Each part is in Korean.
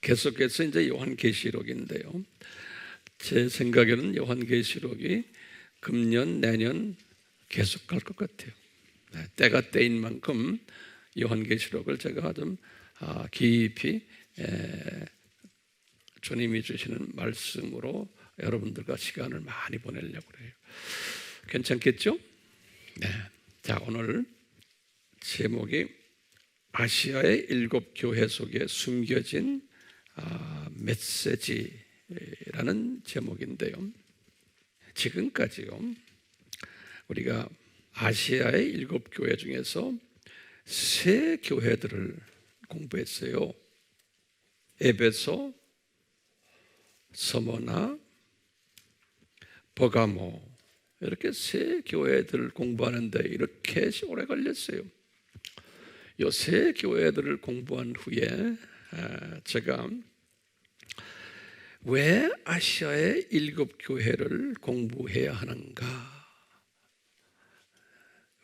계속해서 이제 요한계시록인데요. 제 생각에는 요한계시록이 금년, 내년 계속 갈 것 같아요. 때가 때인 만큼 요한계시록을 제가 좀 깊이 주님이 주시는 말씀으로 여러분들과 시간을 많이 보내려고 해요. 괜찮겠죠? 네. 자, 오늘 제목이 아시아의 7교회 속에 숨겨진 메시지라는 제목인데요. 지금까지요, 우리가 아시아의 7교회 중에서 3교회들을 공부했어요. 에베소, 서머나, 버가모, 이렇게 3교회들을 공부하는데 이렇게 오래 걸렸어요. 이 3교회들을 공부한 후에 제가 왜 아시아의 7교회를 공부해야 하는가,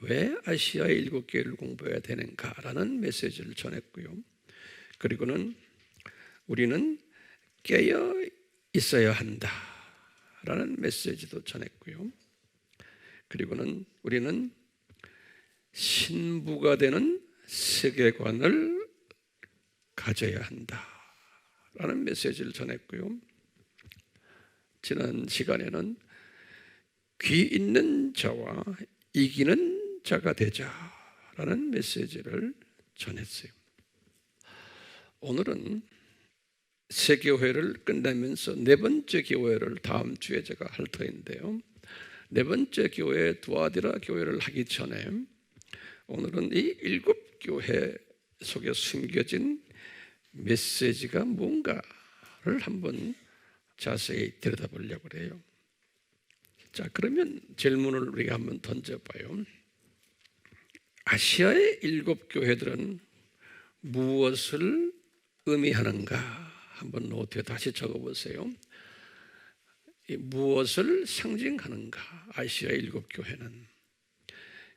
왜 아시아의 7교회를 공부해야 되는가라는 메시지를 전했고요. 그리고는 우리는 깨어 있어야 한다라는 메시지도 전했고요. 그리고는 우리는 신부가 되는 세계관을 가져야 한다라는 메시지를 전했고요. 지난 시간에는 귀 있는 자와 이기는 자가 되자라는 메시지를 전했어요. 오늘은 새 교회를 끝내면서 4번째 교회를 다음 주에 제가 할 터인데요. 4번째 교회 두아디라 교회를 하기 전에 오늘은 이 7교회 속에 숨겨진 메시지가 뭔가를 한번 자세히 들여다보려고 해요. 자, 그러면 질문을 우리가 한번 던져봐요. 아시아의 7교회들은 무엇을 의미하는가? 한번 노트에 다시 적어보세요. 무엇을 상징하는가? 아시아의 7교회는.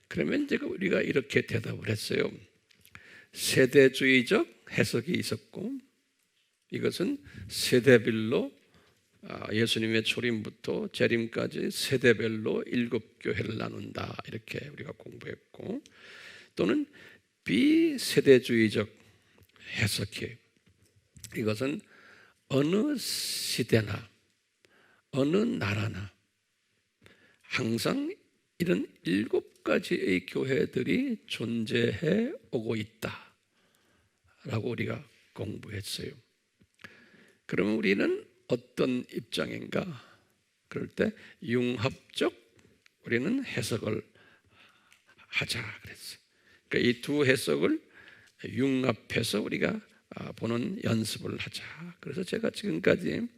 그러면 이제 우리가 이렇게 대답을 했어요. 세대주의적 해석이 있었고, 이것은 세대별로 예수님의 초림부터 재림까지 세대별로 7교회를 나눈다, 이렇게 우리가 공부했고, 또는 비세대주의적 해석이, 이것은 어느 시대나 어느 나라나 항상 이런 7가지의 교회들이 존재해 오고 있다라고 우리가 공부했어요. 그러면 우리는 어떤 입장인가? 그럴 때 융합적 우리는 해석을 하자 그랬어요. 그러니까 이 두 해석을 융합해서 우리가 보는 연습을 하자. 그래서 제가 지금까지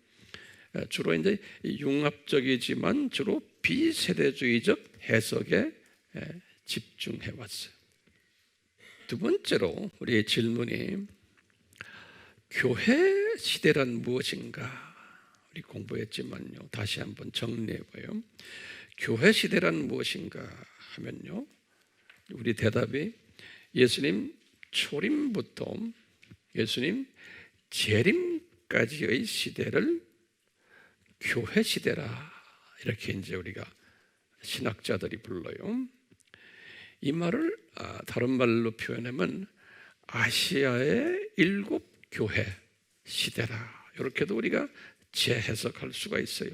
주로 이제 융합적이지만 주로 비세대주의적 해석에 집중해 왔어요. 두 번째로 우리의 질문이 교회 시대란 무엇인가? 우리 공부했지만요, 다시 한번 정리해봐요. 교회 시대란 무엇인가 하면요, 우리 대답이 예수님 초림부터 예수님 재림까지의 시대를 교회 시대라, 이렇게 이제 우리가 신학자들이 불러요. 이 말을 다른 말로 표현하면 아시아의 7교회 시대라, 이렇게도 우리가 재해석할 수가 있어요.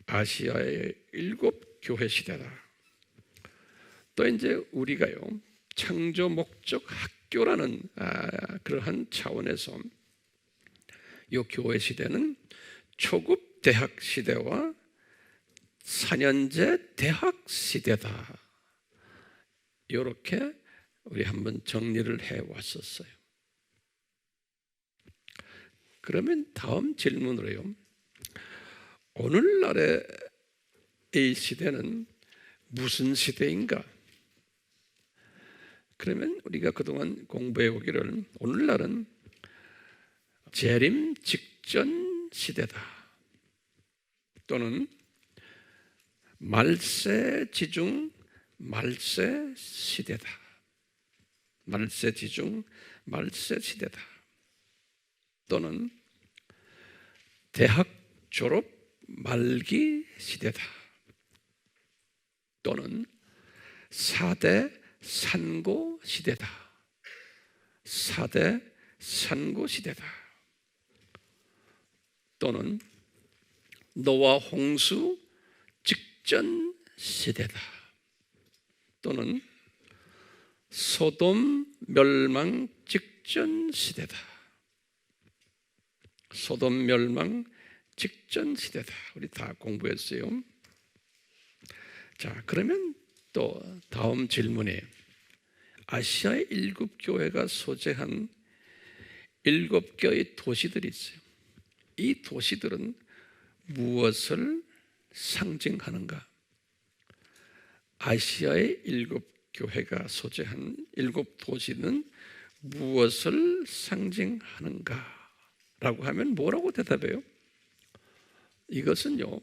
아시아의 7교회 시대라. 또 이제 우리가요, 창조 목적 학교라는 그러한 차원에서 이 교회 시대는 초급 대학 시대와 4년제 대학 시대다, 이렇게 우리 한번 정리를 해왔었어요. 그러면 다음 질문으로요, 오늘날의 이 시대는 무슨 시대인가? 그러면 우리가 그동안 공부해 오기를 오늘날은 재림 직전 시대다, 또는 말세지중 말세 시대다, 말세지중 말세 시대다. 또는 대학 졸업 말기 시대다. 또는 4대 산고 시대다. 4대 산고 시대다. 또는 노아 홍수 직전 시대다. 또는 소돔 멸망 직전 시대다. 소돔 멸망 직전 시대다. 우리 다 공부했어요. 자, 그러면 또 다음 질문에 아시아의 7교회가 소재한 7개의 도시들이 있어요. 이 도시들은 무엇을 상징하는가? 아시아의 7교회가 소재한 7도시는 무엇을 상징하는가? 라고 하면 뭐라고 대답해요? 이것은요,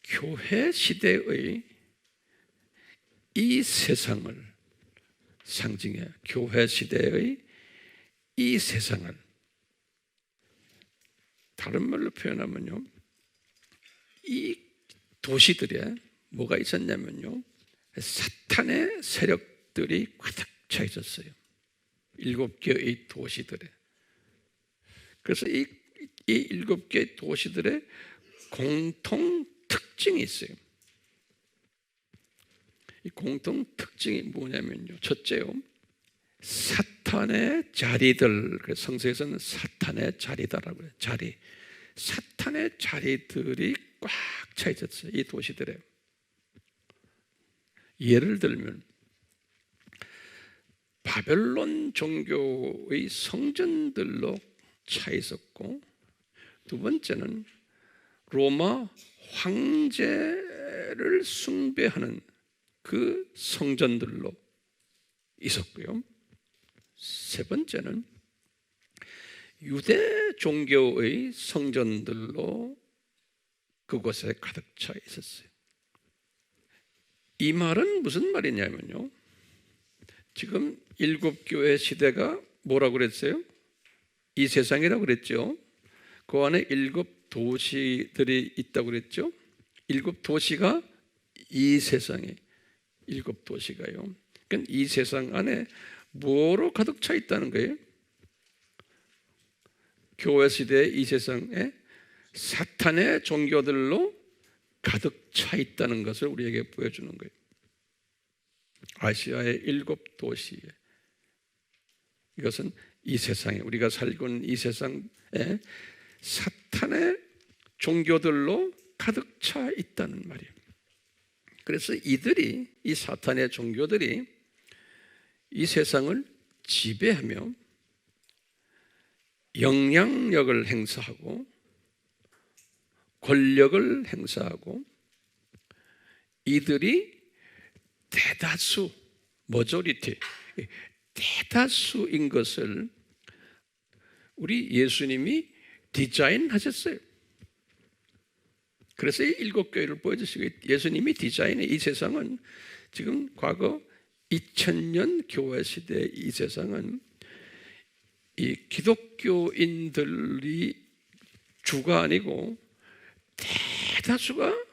교회 시대의 이 세상을 상징해요. 교회 시대의 이 세상을. 다른 말로 표현하면요, 이 도시들에 뭐가 있었냐면요, 사탄의 세력들이 가득 차 있었어요. 7개의 도시들에. 그래서 이 7개의 도시들의 공통 특징이 있어요. 이 공통 특징이 뭐냐면요, 첫째요, 사탄의 자리들. 성서에서는 사탄의 자리다라고 해요. 자리. 사탄의 자리들이 꽉 차 있었어요, 이 도시들에. 예를 들면 바벨론 종교의 성전들로 차 있었고, 두 번째는 로마 황제를 숭배하는 그 성전들로 있었고요. 세 번째는 유대 종교의 성전들로 그곳에 가득 차 있었어요. 이 말은 무슨 말이냐면요, 지금 7교회 시대가 뭐라고 그랬어요? 이 세상이라고 그랬죠. 그 안에 7도시들이 있다고 그랬죠. 7도시가 이 세상에 7도시가요. 그러니까 이 세상 안에 뭐로 가득 차 있다는 거예요? 교회 시대의 이 세상에 사탄의 종교들로 가득 차 있다는 것을 우리에게 보여주는 거예요. 아시아의 7도시에, 이것은 이 세상에, 우리가 살고 있는 이 세상에 사탄의 종교들로 가득 차 있다는 말이에요. 그래서 이 사탄의 종교들이 이 세상을 지배하며 영향력을 행사하고 권력을 행사하고, 이들이 대다수, 머저리티, 대다수인 것을 우리 예수님이 디자인하셨어요. 그래서 이 7교회를 보여주시고, 예수님이 디자인해. 이 세상은 지금 과거 2000년 교회 시대의 이 세상은 이 기독교인들이 주가 아니고 대다수가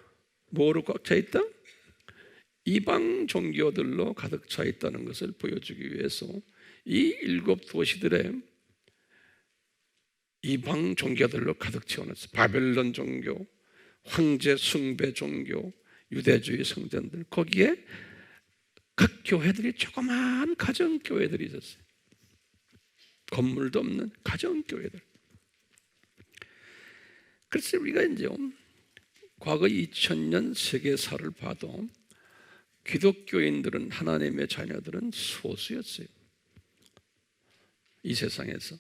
뭐로 꽉 차 있다? 이방 종교들로 가득 차 있다는 것을 보여주기 위해서 이 7도시들의 이방 종교들로 가득 채워놨어요. 바벨론 종교, 황제 숭배 종교, 유대주의 성전들, 거기에 각 교회들이 조그마한 가정교회들이 있었어요. 건물도 없는 가정교회들. 그래서 우리가 이제 과거 2000년 세계사를 봐도 기독교인들은, 하나님의 자녀들은 소수였어요, 이 세상에서.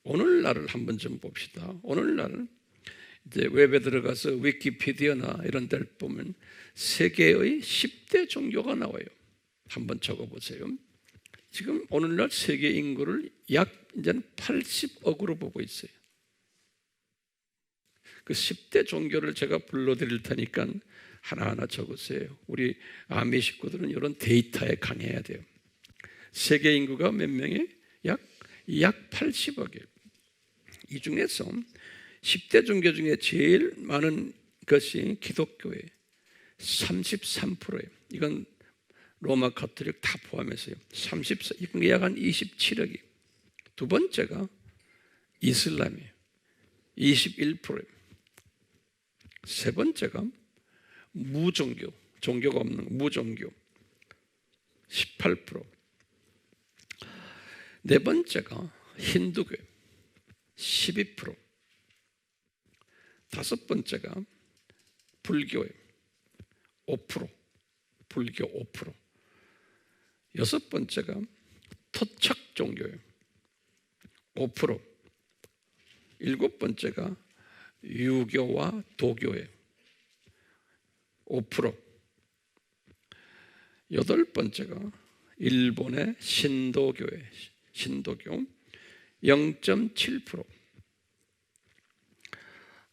오늘날을 한번 좀 봅시다. 오늘날은 이제 웹에 들어가서 위키피디아나 이런 데를 보면 세계의 10대 종교가 나와요. 한번 적어보세요. 지금 오늘날 세계 인구를 약 이제는 80억으로 보고 있어요. 그 10대 종교를 제가 불러드릴 테니까 하나하나 적으세요. 우리 아미 식구들은 이런 데이터에 강해야 돼요. 세계 인구가 몇 명이에요? 약 80억이에요. 이 중에서 10대 종교 중에 제일 많은 것이 기독교예요. 33%예요. 이건 로마 가톨릭 다 포함해서요. 34, 이건 약 한 27억이. 두 번째가 이슬람이에요. 21%예요. 세 번째가 무종교, 종교가 없는 무종교 18%. 네 번째가 힌두교 12%. 다섯 번째가 불교예요. 5%. 불교 5%. 여섯 번째가 토착 종교예요. 5%. 일곱 번째가 유교와 도교예요. 5%. 여덟 번째가 일본의 신도교예요. 신도교 0.7%.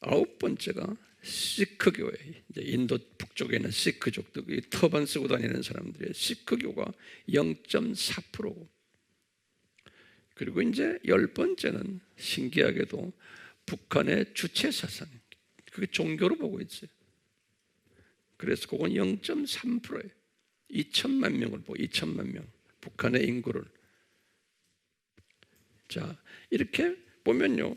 아홉 번째가 시크교예요. 이제 인도 북쪽에 있는 시크족들, 터반 쓰고 다니는 사람들의 시크교가 0.4%고, 그리고 이제 열 번째는 신기하게도 북한의 주체 사상, 그게 종교로 보고 있어요. 그래서 그건 0.3%예요. 2천만 명을 보고 2천만 명, 북한의 인구를. 자, 이렇게 보면요,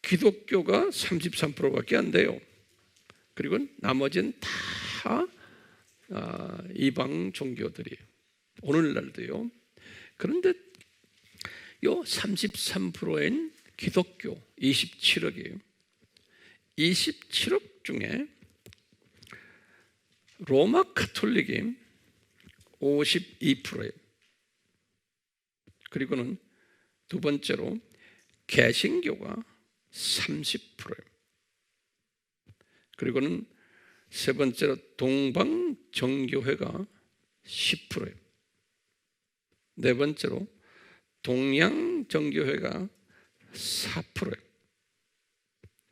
기독교가 33%밖에 안 돼요. 그리고 나머지는 다 이방 종교들이에요. 오늘날도요. 그런데 요 33%인 기독교 27억이에요. 27억 중에 로마 가톨릭이 52%예요. 그리고는 두 번째로 개신교가 30%예요. 그리고는 세 번째로 동방정교회가 10%예요. 네 번째로 동양정교회가 4%예요.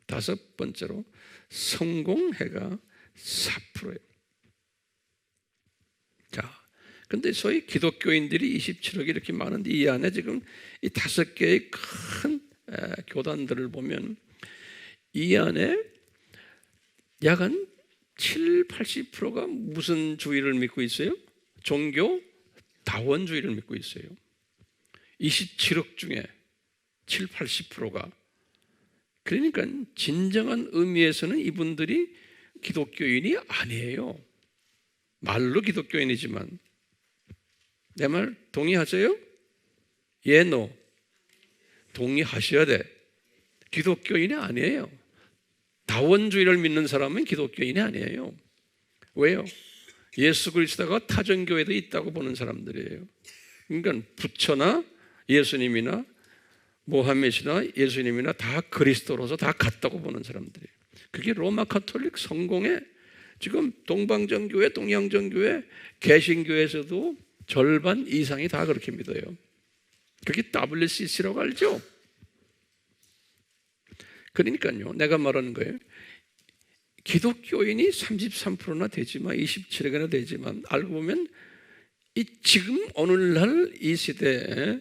다섯 번째로 성공회가 4%예요. 자, 근데 소위 기독교인들이 27억이 이렇게 많은데 이 안에 지금 이 다섯 개의 큰 교단들을 보면 이 안에 약 한 7, 80%가 무슨 주의를 믿고 있어요? 종교 다원주의를 믿고 있어요. 27억 중에 7, 80%가. 그러니까 진정한 의미에서는 이분들이 기독교인이 아니에요. 말로 기독교인이지만. 내 말 동의하세요? 예, 노. 동의하셔야 돼. 기독교인이 아니에요. 다원주의를 믿는 사람은 기독교인이 아니에요. 왜요? 예수 그리스도가 타전교회도 있다고 보는 사람들이에요. 그러니까 부처나 예수님이나 모하메드나 예수님이나 다 그리스도로서 다 같다고 보는 사람들이에요. 그게 로마 가톨릭 성공에 지금 동방정교회, 동양정교회, 개신교에서도 절반 이상이 다 그렇게 믿어요. 그게 WCC라고 알죠? 그러니까요, 내가 말하는 거예요. 기독교인이 33%나 되지만 27억이나 되지만 알고 보면 이 지금 오늘날 이 시대에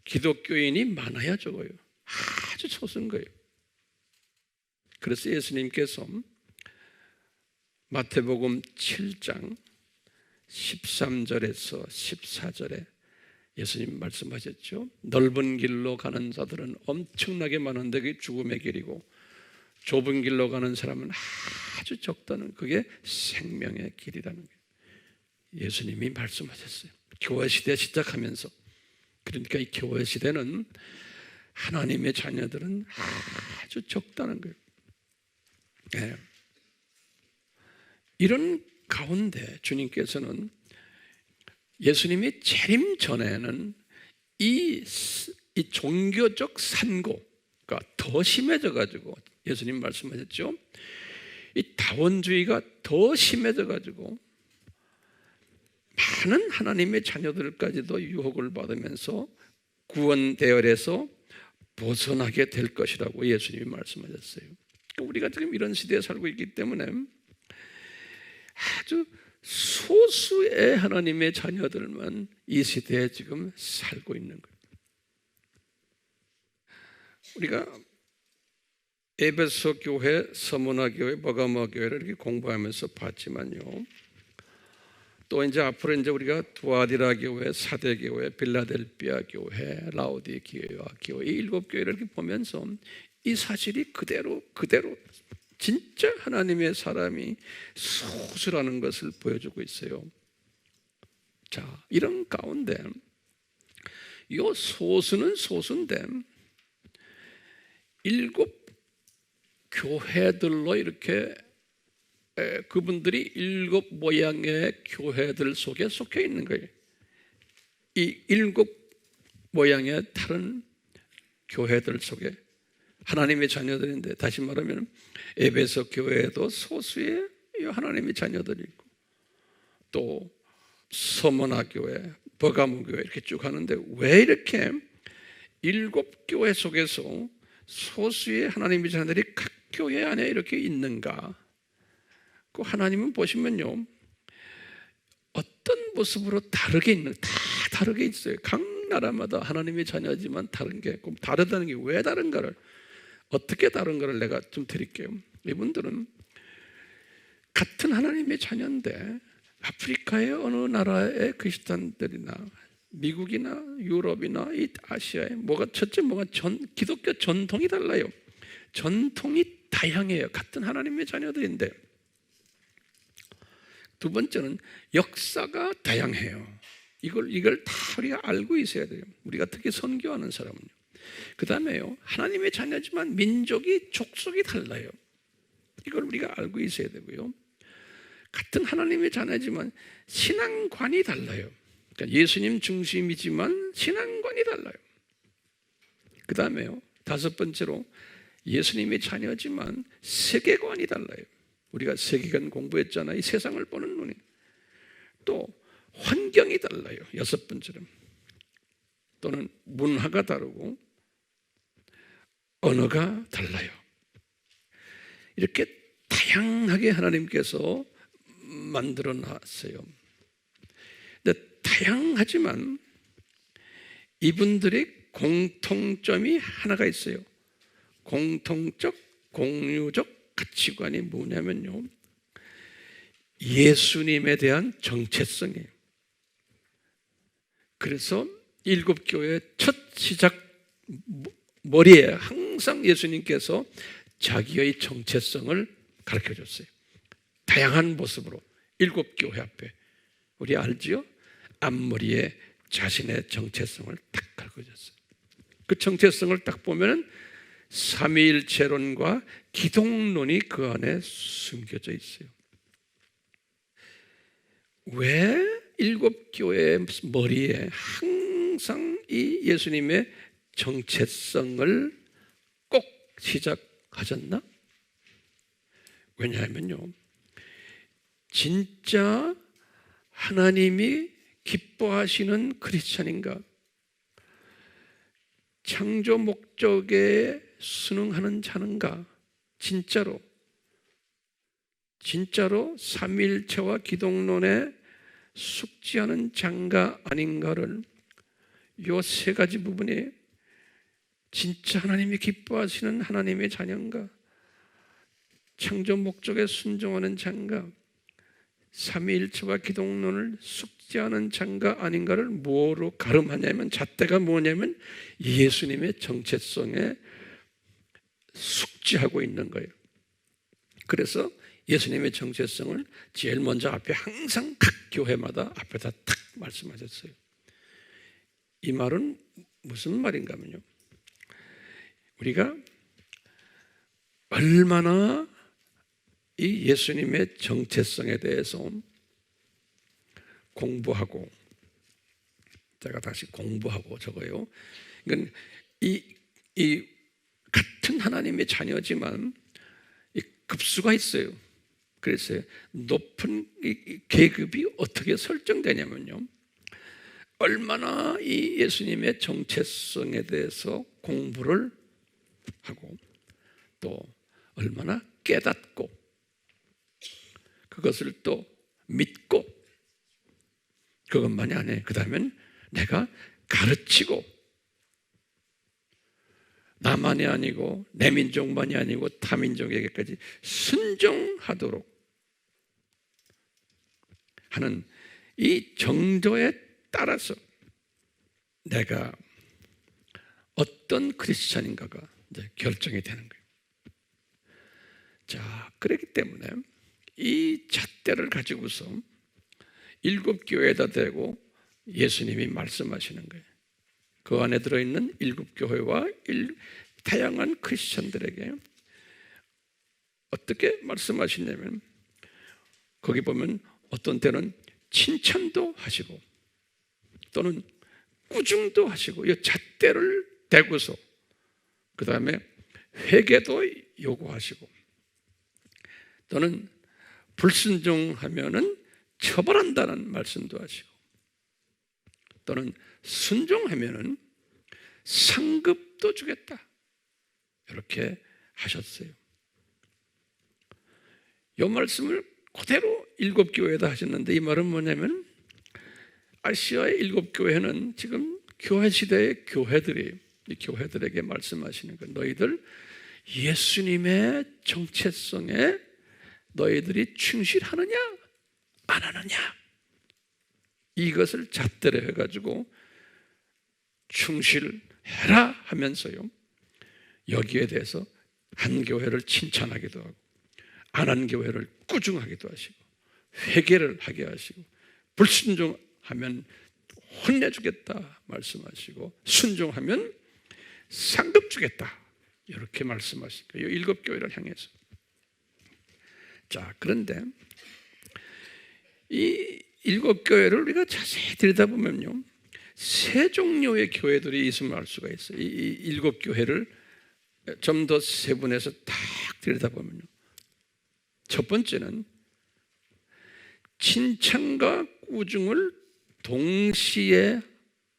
기독교인이 많아야 적어요. 아주 소수인 거예요. 그래서 예수님께서 마태복음 7장 13절에서 14절에 예수님 말씀하셨죠. 넓은 길로 가는 자들은 엄청나게 많은데 그게 죽음의 길이고 좁은 길로 가는 사람은 아주 적다는, 그게 생명의 길이라는 거예요. 예수님이 말씀하셨어요. 교회 시대 시작하면서. 그러니까 이 교회 시대는 하나님의 자녀들은 아주 적다는 거예요. 네. 이런 가운데 주님께서는 예수님이 재림 전에는 이 종교적 산고가 더 심해져 가지고 예수님 말씀하셨죠. 이 다원주의가 더 심해져 가지고 많은 하나님의 자녀들까지도 유혹을 받으면서 구원 대열에서 벗어나게 될 것이라고 예수님이 말씀하셨어요. 우리가 지금 이런 시대에 살고 있기 때문에 아주 소수의 하나님의 자녀들만 이 시대에 지금 살고 있는 거예요. 우리가 에베소 교회, 서문화 교회, 버가모 교회를 이렇게 공부하면서 봤지만요. 또 이제 앞으로 이제 우리가 두아디라 교회, 사대 교회, 빌라델피아 교회, 라오디게아 교회, 이 7교회를 이렇게 보면서 이 사실이 그대로 진짜 하나님의 사람이 소수라는 것을 보여주고 있어요. 자, 이런 가운데 이 소수는 소수인데 7 교회들로 이렇게 그분들이 7 모양의 교회들 속에 속해 있는 거예요. 이 7 모양의 다른 교회들 속에 하나님의 자녀들인데, 다시 말하면 에베소 교회에도 소수의 하나님의 자녀들이 있고, 또 서머나 교회, 버가모 교회 이렇게 쭉 하는데, 왜 이렇게 7 교회 속에서 소수의 하나님의 자녀들이 각 교회 안에 이렇게 있는가? 그 하나님은 보시면요, 어떤 모습으로 다르게 있는, 다 다르게 있어요. 각 나라마다 하나님의 자녀지만 다른 게 있고, 다르다는 게 왜 다른가를, 어떻게 다른가를 내가 좀 드릴게요. 이분들은 같은 하나님의 자녀인데 아프리카의 어느 나라의 그리스도인들이나 미국이나 유럽이나 이 아시아에 첫째 기독교 전통이 달라요. 전통이 다양해요. 같은 하나님의 자녀들인데, 두 번째는 역사가 다양해요. 이걸 다 우리가 알고 있어야 돼요. 우리가 특히 선교하는 사람은요. 그 다음에요, 하나님의 자녀지만 민족이, 족속이 달라요. 이걸 우리가 알고 있어야 되고요. 같은 하나님의 자녀지만 신앙관이 달라요. 그러니까 예수님 중심이지만 신앙관이 달라요. 그 다음에요, 5번째로 예수님의 자녀지만 세계관이 달라요. 우리가 세계관 공부했잖아요. 이 세상을 보는 눈이. 또 환경이 달라요. 6번째로. 또는 문화가 다르고 언어가 달라요. 이렇게 다양하게 하나님께서 만들어 놨어요. 근데 다양하지만 이분들의 공통점이 하나가 있어요. 공통적, 공유적 가치관이 뭐냐면요, 예수님에 대한 정체성이에요. 그래서 7 교회의 첫 시작 머리에 항상 예수님께서 자기의 정체성을 가르쳐 줬어요. 다양한 모습으로 7 교회 앞에. 우리 알지요? 앞머리에 자신의 정체성을 딱 가르쳐 줬어요. 그 정체성을 딱 보면은 삼위일체론과 기독론이 그 안에 숨겨져 있어요. 왜 7 교회의 머리에 항상 이 예수님의 정체성을 꼭 시작하셨나? 왜냐하면요, 진짜 하나님이 기뻐하시는 크리스찬인가, 창조 목적에 순응하는 자는가, 진짜로 삼위일체와 기독론에 숙지하는 자인가 아닌가를, 이 3가지 부분이 진짜 하나님이 기뻐하시는 하나님의 자녀인가, 창조 목적에 순종하는 자인가, 삼위일체와 기독론을 숙지하는 자인가 아닌가를 뭐로 가름하냐면, 잣대가 뭐냐면 예수님의 정체성에 숙지하고 있는 거예요. 그래서 예수님의 정체성을 제일 먼저 앞에, 항상 각 교회마다 앞에다 탁 말씀하셨어요. 이 말은 무슨 말인가 하면요, 우리가 얼마나 이 예수님의 정체성에 대해서 공부하고, 제가 다시 공부하고 적어요. 그러니까 이 같은 하나님의 자녀지만 이 급수가 있어요. 그래서 높은 이 계급이 어떻게 설정되냐면요, 얼마나 이 예수님의 정체성에 대해서 공부를 하고, 또 얼마나 깨닫고, 그것을 또 믿고, 그것만이 아니에요. 그 다음엔 내가 가르치고, 나만이 아니고 내 민족만이 아니고 타 민족에게까지 순종하도록 하는 이 정도에 따라서 내가 어떤 크리스찬인가가 이제 결정이 되는 거예요. 자, 그렇기 때문에 이 잣대를 가지고서 7교회에다 대고 예수님이 말씀하시는 거예요. 그 안에 들어있는 7교회와 다양한 크리스찬들에게 어떻게 말씀하시냐면, 거기 보면 어떤 때는 칭찬도 하시고 또는 꾸중도 하시고 이 잣대를 대고서 그 다음에 회개도 요구하시고 또는 불순종하면은 처벌한다는 말씀도 하시고 또는 순종하면은 상급도 주겠다 이렇게 하셨어요. 이 말씀을 그대로 7교회에다 하셨는데, 이 말은 뭐냐면 아시아의 7교회는 지금 교회 시대의 교회들에게 말씀하시는 거예요. 너희들 예수님의 정체성에 너희들이 충실하느냐 안 하느냐, 이것을 잣대로 해가지고 충실해라 하면서요, 여기에 대해서 한 교회를 칭찬하기도 하고 안 한 교회를 꾸중하기도 하시고 회개를 하게 하시고 불순종하면 혼내주겠다 말씀하시고 순종하면 상급 주겠다 이렇게 말씀하시고 이 7교회를 향해서. 자, 그런데 이 7교회를 우리가 자세히 들여다보면요, 세 종류의 교회들이 있음을 알 수가 있어요. 이 7교회를 좀 더 세분해서 딱 들여다보면요, 첫 번째는 칭찬과 꾸중을 동시에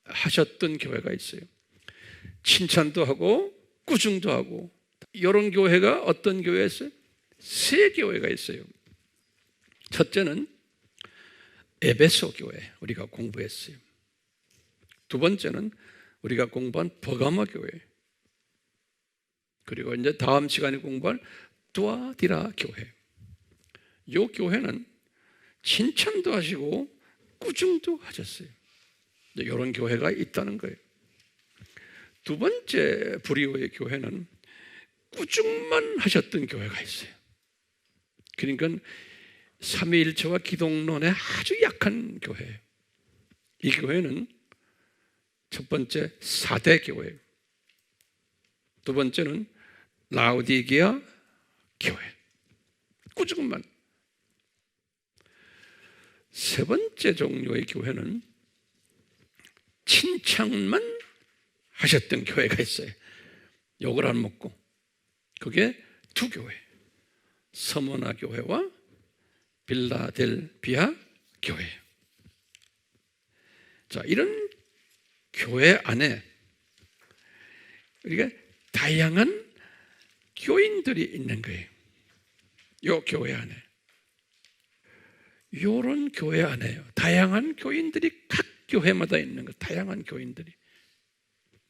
하셨던 교회가 있어요. 칭찬도 하고 꾸중도 하고. 이런 교회가 어떤 교회였어요? 세 교회가 있어요. 첫째는 에베소 교회, 우리가 공부했어요. 두 번째는 우리가 공부한 버가모 교회, 그리고 이제 다음 시간에 공부할 두아디라 교회. 이 교회는 칭찬도 하시고 꾸중도 하셨어요. 이런 교회가 있다는 거예요. 두 번째 부류의 교회는 꾸중만 하셨던 교회가 있어요. 그러니까 삼위일체와 기독론에 아주 약한 교회예요. 이 교회는 첫 번째 사대 교회, 두 번째는 라오디게아 교회, 꾸중만. 세 번째 종류의 교회는 칭찬만 하셨던 교회가 있어요. 욕을 안 먹고. 그게 두 교회, 서머나 교회와 빌라델비아 교회. 자, 이런 교회 안에 우리가 다양한 교인들이 있는 거예요. 이 교회 안에. 이런 교회 안에요, 다양한 교인들이 각 교회마다 있는 거, 다양한 교인들이.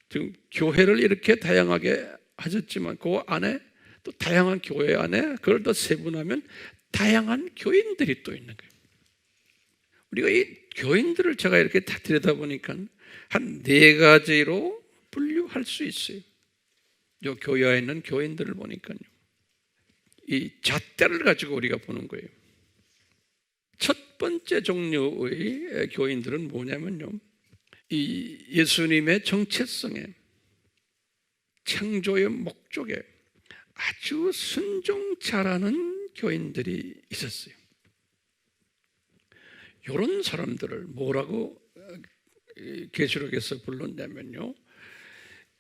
지금 교회를 이렇게 다양하게 하셨지만 그 안에 또 다양한 교회 안에 그걸 더 세분하면 다양한 교인들이 또 있는 거예요. 우리가 이 교인들을 제가 이렇게 다 들여다보니까 한 4가지로 분류할 수 있어요. 이 교회에 있는 교인들을 보니까요, 이 잣대를 가지고 우리가 보는 거예요. 첫 번째 종류의 교인들은 뭐냐면요, 이 예수님의 정체성에, 창조의 목적에 아주 순종잘하는 교인들이 있었어요. 이런 사람들을 뭐라고 계시록에서 불렀냐면요,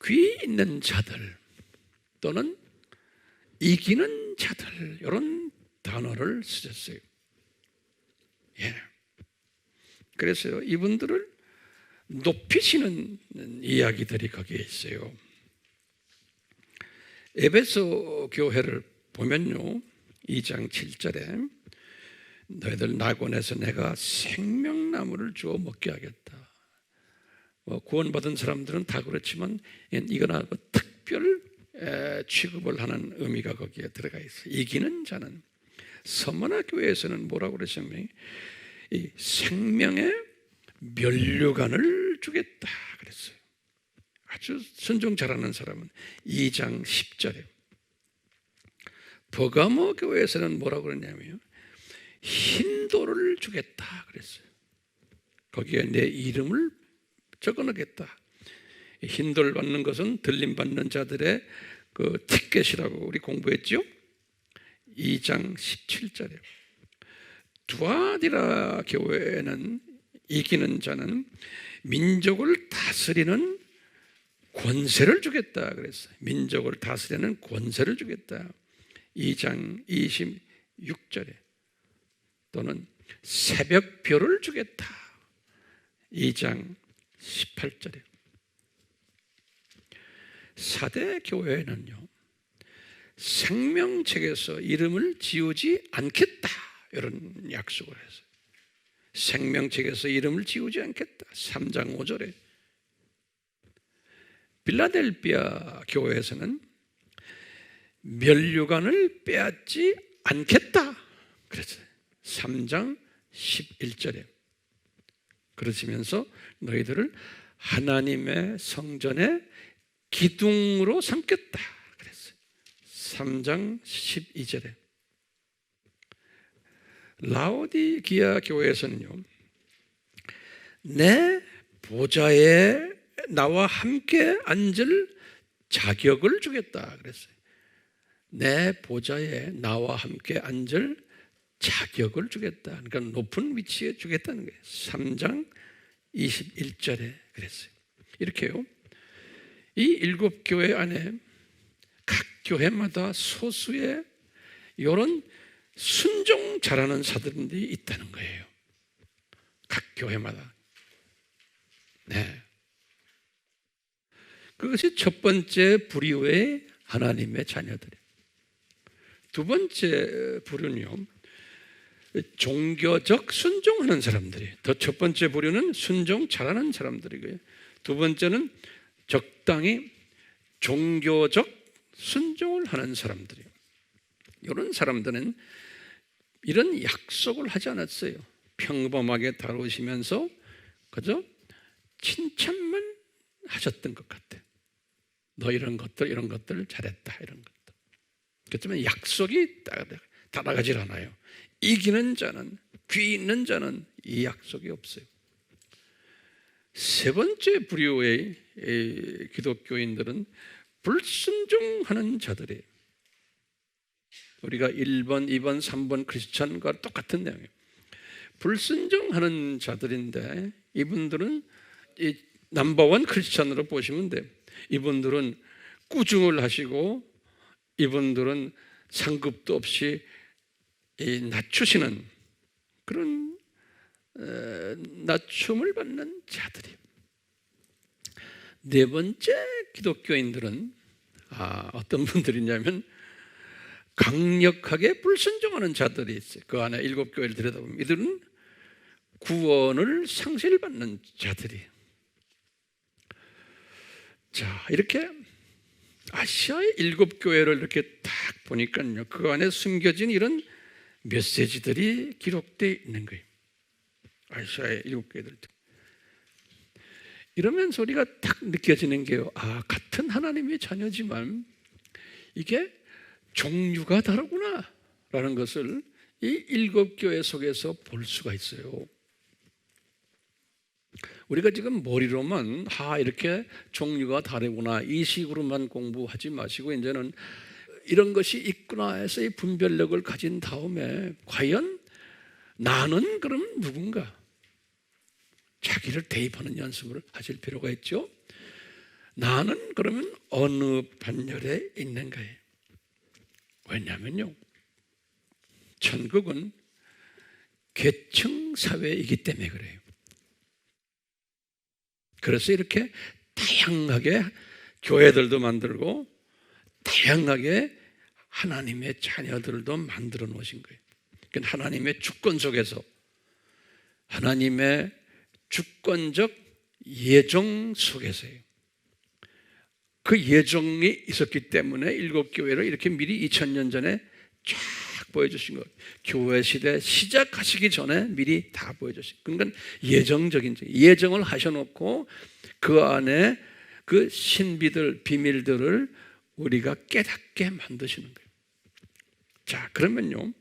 귀 있는 자들 또는 이기는 자들, 이런 단어를 쓰셨어요. 예. 그래서 이분들을 높이시는 이야기들이 거기에 있어요. 에베소 교회를 보면요, 2장 7절에 너희들 낙원에서 내가 생명나무를 주어 먹게 하겠다. 구원받은 사람들은 다 그렇지만 이거나 특별 취급을 하는 의미가 거기에 들어가 있어요. 이기는 자는, 서머나 교회에서는 뭐라고 그러셨냐면 이 생명의 면류관을 주겠다 그랬어요. 아주 순종 잘하는 사람은 2장 10절에, 버가모 교회에서는 뭐라고 그러냐면 흰돌을 주겠다 그랬어요. 거기에 내 이름을 적어놓겠다. 흰돌 받는 것은 들림 받는 자들의 그 티켓이라고 우리 공부했죠. 2장 17절에 두아디라 교회는 이기는 자는 민족을 다스리는 권세를 주겠다 그랬어요. 민족을 다스리는 권세를 주겠다. 2장 26절에 또는 새벽별을 주겠다. 2장 18절에 사대 교회는요, 생명책에서 이름을 지우지 않겠다 이런 약속을 했어요. 생명책에서 이름을 지우지 않겠다. 3장 5절에 빌라델비아 교회에서는 면류관을 빼앗지 않겠다 그랬어요. 3장 11절에 그러시면서 너희들을 하나님의 성전의 기둥으로 삼겠다 그랬어요. 3장 12절에 라오디기아 교회에서는요, 내 보좌에 나와 함께 앉을 자격을 주겠다 그랬어요. 내 보좌에 나와 함께 앉을 자격을 주겠다. 그러니까 높은 위치에 주겠다는 거예요. 3장 21절에 그랬어요. 이렇게요, 이 7교회 안에 각 교회마다 소수의 이런 순종 잘하는 사람들이 있다는 거예요. 각 교회마다. 네. 그것이 첫 번째 부류의 하나님의 자녀들이에요. 두 번째 부류는요, 종교적 순종하는 사람들이에요. 더 첫 번째 부류는 순종 잘하는 사람들이고요. 두 번째는 적당히 종교적 순종을 하는 사람들이에요. 이런 사람들은 이런 약속을 하지 않았어요. 평범하게 다루시면서 그저 칭찬만 하셨던 것 같아요. 너 이런 것들 잘했다 이런 것들. 그렇지만 약속이 따라가질 않아요. 이기는 자는, 귀 있는 자는 이 약속이 없어요. 세 번째 부류의 기독교인들은 불순종하는 자들이에요. 우리가 1번, 2번, 3번 크리스찬과 똑같은 내용이에요. 불순종하는 자들인데 이분들은 이 넘버원 크리스찬으로 보시면 돼요. 이분들은 꾸중을 하시고 이분들은 상급도 없이 낮추시는 그런 낮춤을 받는 자들이에요. 네 번째 기독교인들은 어떤 분들이냐면 강력하게 불순종하는 자들이 있어요. 그 안에 7교회를 들여다보면 이들은 구원을 상실받는 자들이에요. 자, 이렇게 아시아의 7교회를 이렇게 딱 보니까요, 그 안에 숨겨진 이런 메시지들이 기록되어 있는 거예요. 아시아의 7교회들. 이러면서 우리가 딱 느껴지는 게요, 같은 하나님의 자녀지만 이게 종류가 다르구나 라는 것을 이 7교회 속에서 볼 수가 있어요. 우리가 지금 머리로만 이렇게 종류가 다르구나 이 식으로만 공부하지 마시고 이제는 이런 것이 있구나 해서 이 분별력을 가진 다음에 과연 나는 그럼 누군가 자기를 대입하는 연습을 하실 필요가 있죠. 나는 그러면 어느 반열에 있는가요? 왜냐하면요, 천국은 계층 사회이기 때문에 그래요. 그래서 이렇게 다양하게 교회들도 만들고 다양하게 하나님의 자녀들도 만들어 놓으신 거예요. 그러니까 하나님의 주권 속에서 하나님의 주권적 예정 속에서요, 그 예정이 있었기 때문에 일곱 교회를 이렇게 미리 2000년 전에 쫙 보여주신 것. 교회 시대 시작하시기 전에 미리 다 보여주신. 그러니까 예정적인 예정을 하셔놓고 그 안에 그 신비들 비밀들을 우리가 깨닫게 만드시는 거예요. 자, 그러면요,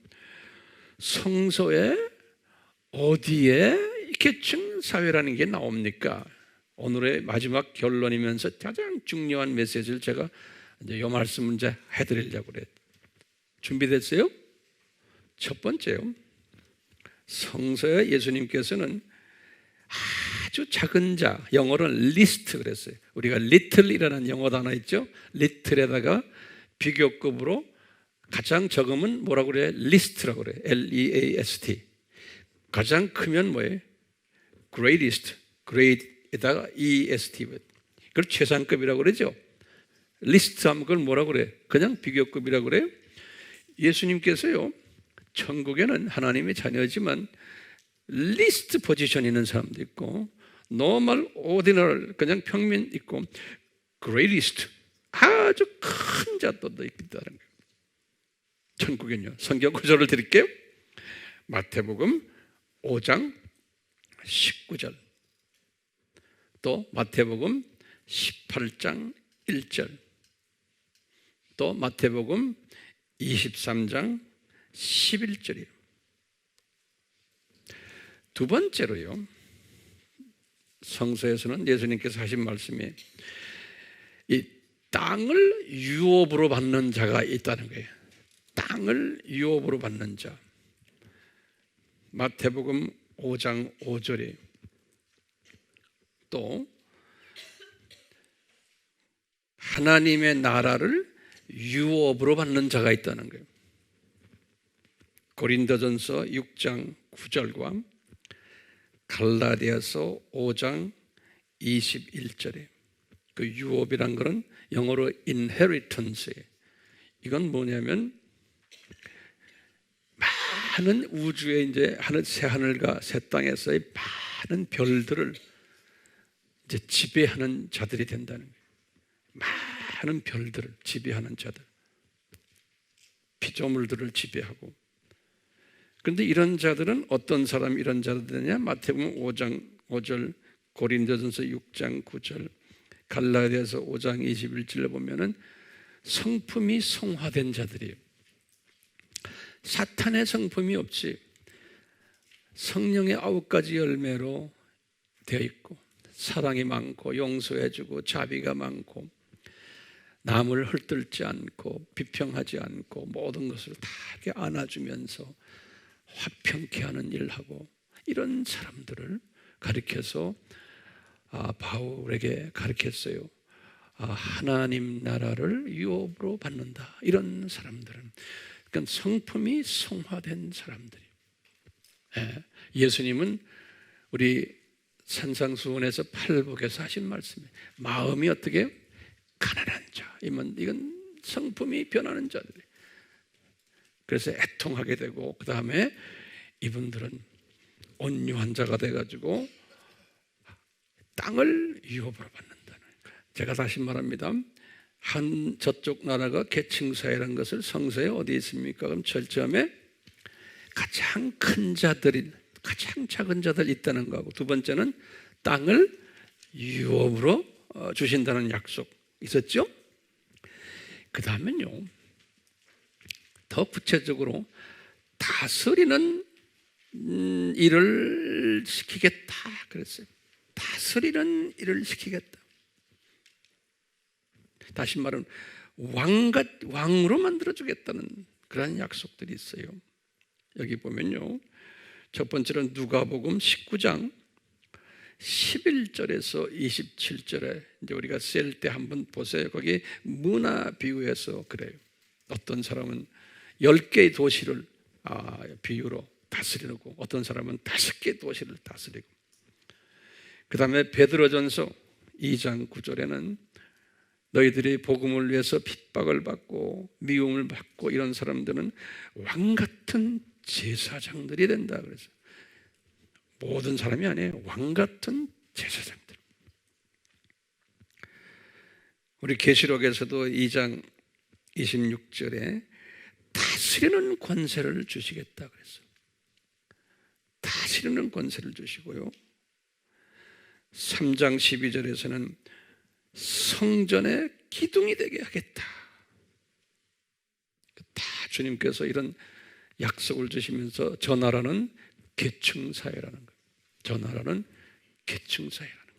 성서에 어디에 이렇게 증사회라는 게 나옵니까? 오늘의 마지막 결론이면서 가장 중요한 메시지를 제가 이제 이 말씀을 이제 해드리려고 그래요. 준비됐어요? 첫 번째요, 성서에 예수님께서는 아주 작은 자, 영어로는 리스트 그랬어요. 우리가 little이라는 영어 단어 있죠? little에다가 비교급으로 가장 적으면 뭐라고 그래요? 리스트라고 그래요. L-E-A-S-T. 가장 크면 뭐예요? greatest, great에다가 E-S-T. 그걸 최상급이라고 그러죠. 리스트 하면 그걸 뭐라고 그래요? 그냥 비교급이라고 그래요. 예수님께서요, 천국에는 하나님의 자녀지만 리스트 포지션 있는 사람도 있고 normal, ordinary, 그냥 평민 있고 greatest, 아주 큰 자들도 있다는 거예요. 천국엔요. 성경 구절을 드릴게요. 마태복음 5장 19절, 또 마태복음 18장 1절, 또 마태복음 23장 11절이에요. 두 번째로요, 성서에서는 예수님께서 하신 말씀이 이 땅을 유업으로 받는 자가 있다는 거예요. 땅을 유업으로 받는 자. 마태복음 5장 5절에 또 하나님의 나라를 유업으로 받는 자가 있다는 거예요. 고린도전서 6장 9절과 갈라디아서 5장 21절에 그 유업이란 것은 영어로 inheritance예요. 이건 뭐냐면 많은 우주에 이제 새 하늘과 새 땅에서의 많은 별들을 이제 지배하는 자들이 된다는 거예요. 많은 별들을 지배하는 자들, 피조물들을 지배하고. 그런데 이런 자들은 어떤 사람이 이런 자들이냐? 마태복음 5장 5절, 고린도전서 6장 9절, 갈라디아서 5장 21절에 보면은 성품이 성화된 자들이에요. 사탄의 성품이 없이 성령의 9가지 열매로 되어 있고, 사랑이 많고 용서해주고 자비가 많고 남을 헐뜯지 않고 비평하지 않고 모든 것을 다 이렇게 안아주면서 화평케 하는 일을 하고, 이런 사람들을 가르쳐서 바울에게 가르쳤어요. 하나님 나라를 유업으로 받는다. 이런 사람들은, 그러니까 성품이 성화된 사람들이. 예수님은 우리 산상수훈에서 팔복에서 하신 말씀이에요. 마음이 어떻게 가난한 자, 이건 성품이 변하는 자들이. 그래서 애통하게 되고, 그 다음에 이분들은 온유한 자가 돼가지고 땅을 유업으로 받는다는 거예요. 제가 다시 말합니다. 한 저쪽 나라가 계층사회라는 것을 성서에 어디 있습니까? 그럼 철저함에 가장 큰 자들이, 가장 작은 자들 있다는 거하고, 두 번째는 땅을 유업으로 주신다는 약속 있었죠? 그 다음엔요, 더 구체적으로 다스리는 일을 시키겠다 그랬어요. 다스리는 일을 시키겠다. 다시 말하면 왕으로 만들어주겠다는 그런 약속들이 있어요. 여기 보면요, 첫 번째는 누가복음 19장 11절에서 27절에 이제 우리가 셀 때 한번 보세요. 거기 문화 비유해서 그래요. 어떤 사람은 10개의 도시를 비유로 다스리고, 어떤 사람은 5개의 도시를 다스리고. 그 다음에 베드로전서 2장 9절에는 너희들이 복음을 위해서 핍박을 받고 미움을 받고 이런 사람들은 왕같은 제사장들이 된다 그래서, 모든 사람이 아니에요. 왕같은 제사장들. 우리 계시록에서도 2장 26절에 다스리는 권세를 주시겠다 그랬어요. 다스리는 권세를 주시고요. 3장 12절에서는 성전의 기둥이 되게 하겠다. 다 주님께서 이런 약속을 주시면서 저 나라는 계층사회라는 거예요. 저 나라는 계층사회라는 거예요.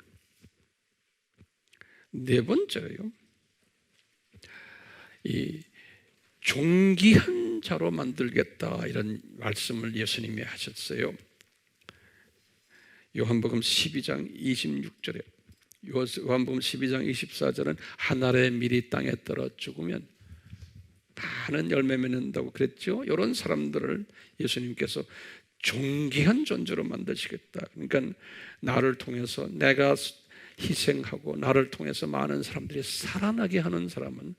네 번째로요, 이 존귀한 자로 만들겠다 이런 말씀을 예수님이 하셨어요. 요한복음 12장 26절에 요한복음 12장 24절은 한 알의 밀이 땅에 떨어 죽으면 많은 열매 맺는다고 그랬죠. 이런 사람들을 예수님께서 존귀한 존재로 만드시겠다. 그러니까 나를 통해서 내가 희생하고 나를 통해서 많은 사람들이 살아나게 하는 사람은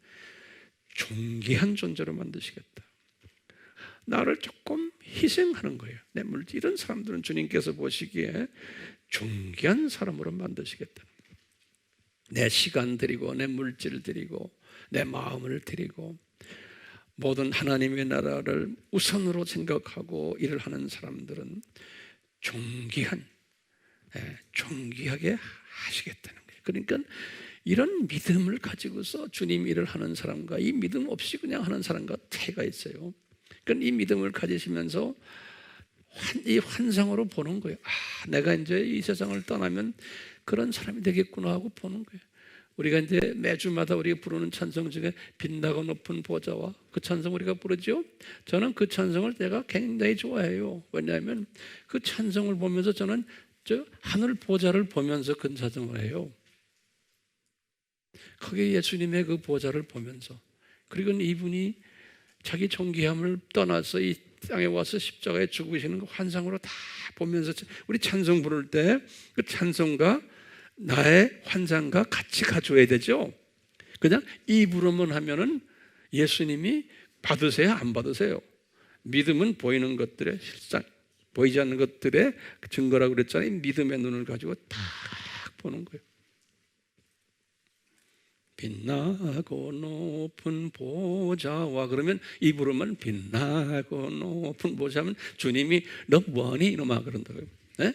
존귀한 존재로 만드시겠다. 나를 조금 희생하는 거예요. 내 물질 이런 사람들은 주님께서 보시기에 존귀한 사람으로 만드시겠다. 내 시간 드리고 내 물질을 드리고 내 마음을 드리고 모든 하나님의 나라를 우선으로 생각하고 일을 하는 사람들은 존귀하게 하시겠다는 거예요. 그러니까 이런 믿음을 가지고서 주님 일을 하는 사람과 이 믿음 없이 그냥 하는 사람과 차이가 있어요. 그러니까 이 믿음을 가지시면서 이 환상으로 보는 거예요. 내가 이제 이 세상을 떠나면 그런 사람이 되겠구나 하고 보는 거예요. 우리가 이제 매주마다 우리가 부르는 찬송 중에 빛나고 높은 보좌와 그 찬송 우리가 부르죠. 저는 그 찬송을 제가 굉장히 좋아해요. 왜냐하면 그 찬송을 보면서 저는 저 하늘 보좌를 보면서 그 찬송을 해요. 거기에 예수님의 그 보좌를 보면서, 그리고 이분이 자기 존귀함을 떠나서 이 땅에 와서 십자가에 죽으시는 그 환상으로 다 보면서 우리 찬송 부를 때 그 찬송과 나의 환상과 같이 가져야 되죠. 그냥 입으로만 하면은 예수님이 받으세요, 안 받으세요? 믿음은 보이는 것들의 실상, 보이지 않는 것들의 증거라고 그랬잖아요. 믿음의 눈을 가지고 딱 보는 거예요. 빛나고 높은 보좌와 그러면 입으로만 빛나고 높은 보좌면 주님이 너 뭐하니 이놈아 그런다고요. 네?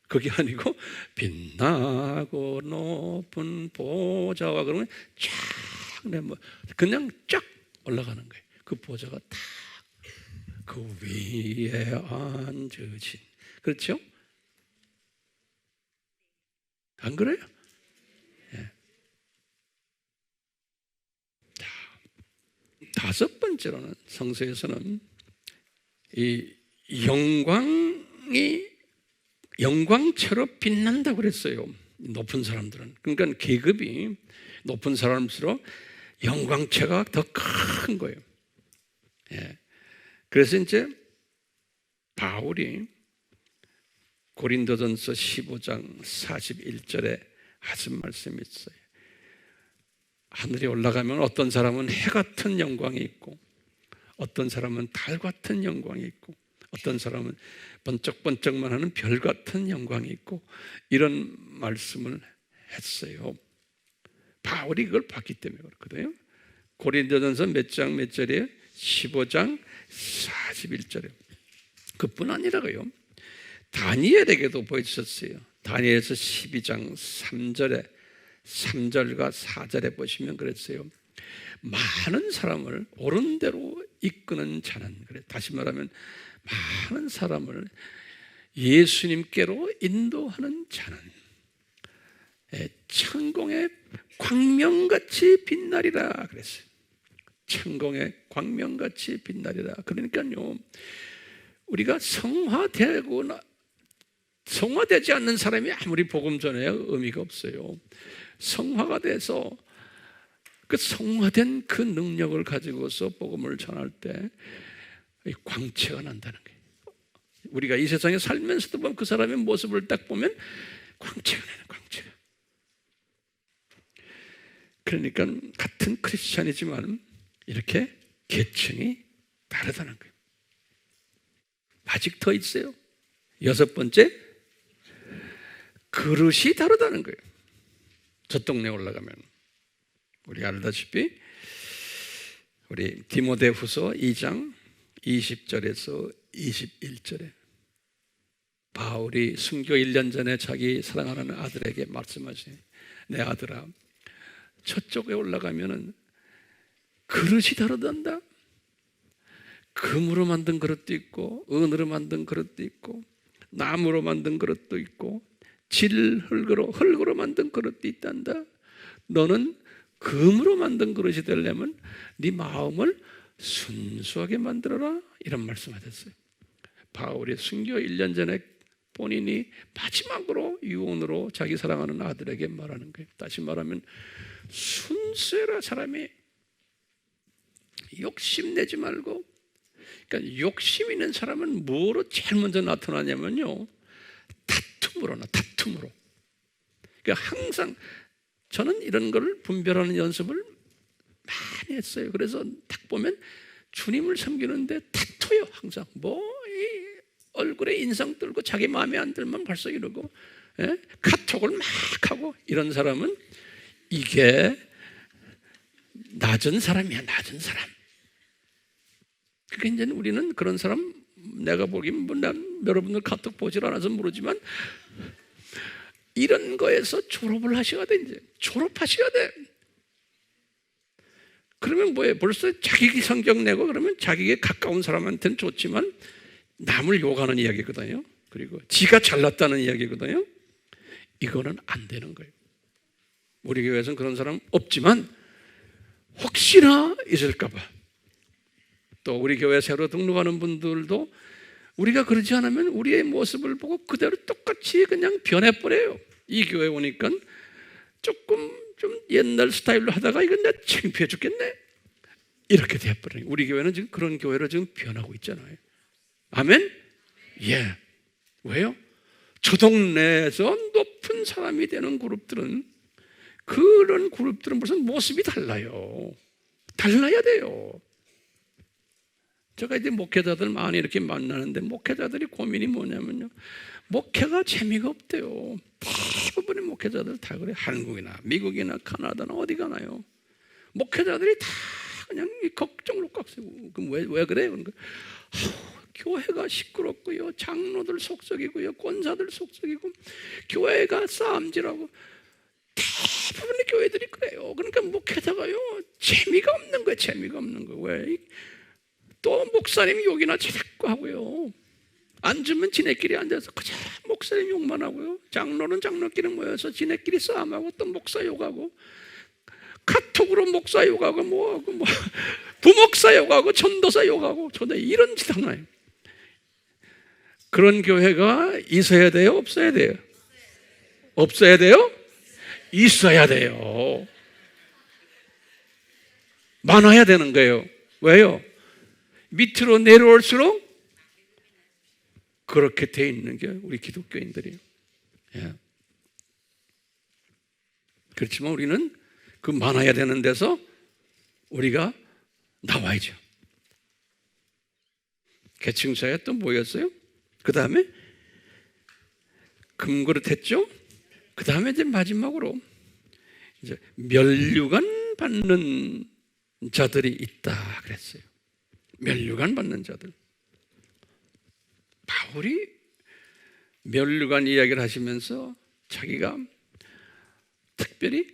그게 아니고 빛나고 높은 보좌와 그러면 쫙 그냥 쫙 올라가는 거예요. 그 보좌가 딱 그 위에 앉으신, 그렇죠? 안 그래요? 네. 다섯 번째로는 성서에서는 이 영광처럼 빛난다고 그랬어요. 높은 사람들은. 그러니까 계급이 높은 사람일수록 영광체가 더 큰 거예요. 예. 그래서 이제 바울이 고린도전서 15장 41절에 하신 말씀이 있어요. 하늘에 올라가면 어떤 사람은 해 같은 영광이 있고 어떤 사람은 달 같은 영광이 있고 어떤 사람은 번쩍번쩍만 하는 별 같은 영광이 있고 이런 말씀을 했어요. 바울이 그걸 봤기 때문에 그렇거든요. 고린도전서 몇 장 몇 절에 15장 41절에 그뿐 아니라고요. 다니엘에게도 보여주셨어요. 다니엘서 12장 3절에 3절과 4절에 보시면 그랬어요. 많은 사람을 옳은 대로 이끄는 자는, 그래 다시 말하면 많은 사람을 예수님께로 인도하는 자는 천공의 광명같이 빛나리라 그랬어요. 천공의 광명같이 빛나리라. 그러니까요, 우리가 성화되지 않는 사람이 아무리 복음 전해야 의미가 없어요. 성화가 돼서 그 성화된 그 능력을 가지고서 복음을 전할 때 광채가 난다는 거예요. 우리가 이 세상에 살면서도 보면 그 사람의 모습을 딱 보면 광채가 나는 광채가. 그러니까 같은 크리스찬이지만 이렇게 계층이 다르다는 거예요. 아직 더 있어요. 여섯 번째, 그릇이 다르다는 거예요. 저 동네 올라가면 우리 알다시피 우리 디모데후서 2장 20절에서 21절에 바울이 순교 1년 전에 자기 사랑하는 아들에게 말씀하시니 내 아들아 저쪽에 올라가면은 그릇이 다르단다. 금으로 만든 그릇도 있고 은으로 만든 그릇도 있고 나무로 만든 그릇도 있고 흙으로 만든 그릇도 있단다. 너는 금으로 만든 그릇이 되려면 네 마음을 순수하게 만들어라. 이런 말씀하셨어요. 바울이 순교 1년 전에 본인이 마지막으로 유언으로 자기 사랑하는 아들에게 말하는 거예요. 다시 말하면 순수해라. 사람이 욕심내지 말고. 그러니까 욕심 있는 사람은 뭐로 제일 먼저 나타나냐면요, 다툼으로. 그러니까 항상 저는 이런 걸 분별하는 연습을 많이 했어요. 그래서 딱 보면 주님을 섬기는데 다투요. 항상 이 얼굴에 인상 들고 자기 마음에 안 들면 벌써 이러고, 카톡을 막 하고. 이런 사람은 이게 낮은 사람이야. 낮은 사람. 그러니까 이제 우리는 그런 사람, 내가 보기엔 여러분들 카톡 보질 않아서 모르지만 이런 거에서 졸업을 하셔야 돼. 이제 졸업하셔야 돼. 그러면 뭐예요? 벌써 자기 성경 내고 그러면 자기에게 가까운 사람한테는 좋지만 남을 욕하는 이야기거든요. 그리고 지가 잘났다는 이야기거든요. 이거는 안 되는 거예요. 우리 교회에서는 그런 사람 없지만 혹시나 있을까 봐. 또 우리 교회 새로 등록하는 분들도 우리가 그러지 않으면 우리의 모습을 보고 그대로 똑같이 그냥 변해버려요. 이 교회 오니까 조금 좀 옛날 스타일로 하다가 이건 내가 창피해 죽겠네, 이렇게 돼버려요. 우리 교회는 지금 그런 교회로 지금 변하고 있잖아요. 아멘? 예. 왜요? 저 동네에서 높은 사람이 되는 그룹들은, 그런 그룹들은 무슨 모습이 달라요. 달라야 돼요. 제가 이제 목회자들 많이 이렇게 만나는데 목회자들이 고민이 뭐냐면요, 목회가 재미가 없대요. 대부분의 목회자들 다 그래. 한국이나 미국이나 카나다나 어디 가나요? 목회자들이 다 그냥 걱정으로 꽉 세고. 그럼 왜 그래요? 그러니까 교회가 시끄럽고요, 장로들 속썩이고요, 권사들 속썩이고, 교회가 싸움질하고. 대부분의 교회들이 그래요. 그러니까 목회자가요 재미가 없는 거예요. 재미가 없는 거예요. 왜? 또 목사님 욕이나 자꾸 하고요. 앉으면 지네끼리 앉아서 그저 목사님 욕만 하고요. 장로는 장로끼리 모여서 지네끼리 싸움하고 또 목사 욕하고, 카톡으로 목사 욕하고 뭐하고 부목사 욕하고 전도사 욕하고. 저도 이런 짓 하나요. 그런 교회가 있어야 돼요? 없어야 돼요? 없어야 돼요? 있어야 돼요. 많아야 되는 거예요. 왜요? 밑으로 내려올수록 그렇게 돼 있는 게 우리 기독교인들이에요. 예. 그렇지만 우리는 그 많아야 되는 데서 우리가 나와야죠. 계층사에 또 뭐였어요? 그 다음에 금그릇 했죠? 그 다음에 이제 마지막으로 이제 면류관 받는 자들이 있다 그랬어요. 면류관 받는 자들. 바울이 면류관 이야기를 하시면서 자기가 특별히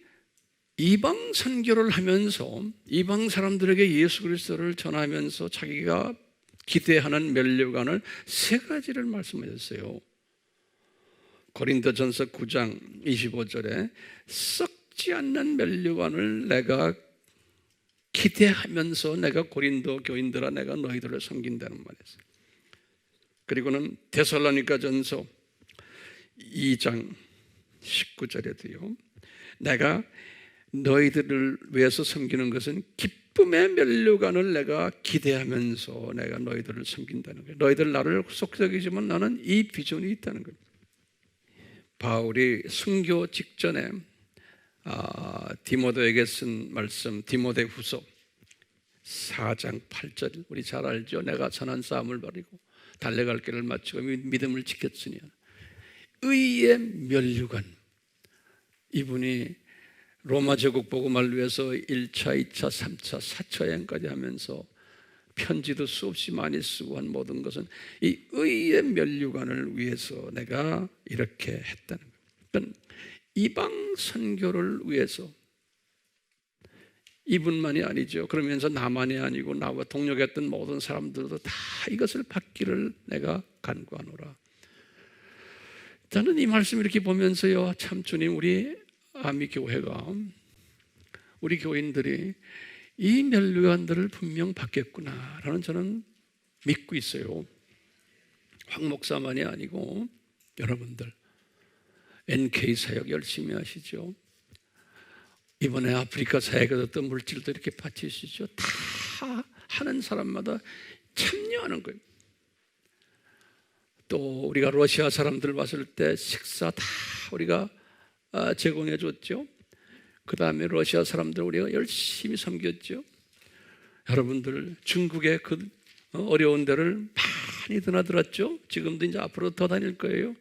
이방 선교를 하면서 이방 사람들에게 예수 그리스도를 전하면서 자기가 기대하는 면류관을 세 가지를 말씀하셨어요. 고린도전서 9장 25절에 썩지 않는 면류관을 내가 기대하면서 내가 고린도 교인들아 내가 너희들을 섬긴다는 말이었어요. 그리고는 데살로니가전서 2장 19절에도요. 내가 너희들을 위해서 섬기는 것은 기쁨의 면류관을 내가 기대하면서 내가 너희들을 섬긴다는 거예요. 너희들 나를 속삭이지만 나는 이 비전이 있다는 거예요. 바울이 순교 직전에 디모데에게 쓴 말씀, 디모데후서 4장 8절, 우리 잘 알죠? 내가 선한 싸움을 벌이고 달려갈 길을 마치고 믿음을 지켰으니 의의 면류관. 이분이 로마 제국 복음을 위해서 1차, 2차, 3차, 4차 여행까지 하면서 편지도 수없이 많이 쓰고 한 모든 것은 이 의의 면류관을 위해서 내가 이렇게 했다는 거예요. 그러니까 이방 선교를 위해서, 이분만이 아니죠. 그러면서 나만이 아니고 나와 동역했던 모든 사람들도 다 이것을 받기를 내가 간구하노라. 저는 이 말씀 이렇게 보면서요, 참 주님, 우리 아미교회가, 우리 교인들이 이 면류관들을 분명 받겠구나라는 저는 믿고 있어요. 황 목사만이 아니고 여러분들 NK 사역 열심히 하시죠. 이번에 아프리카 사역에 어떤 물질도 이렇게 바치시죠. 다 하는 사람마다 참여하는 거예요. 또 우리가 러시아 사람들 왔을 때 식사 다 우리가 제공해 줬죠. 그 다음에 러시아 사람들 우리가 열심히 섬겼죠. 여러분들 중국의 그 어려운 데를 많이 드나들었죠. 지금도 이제 앞으로 더 다닐 거예요.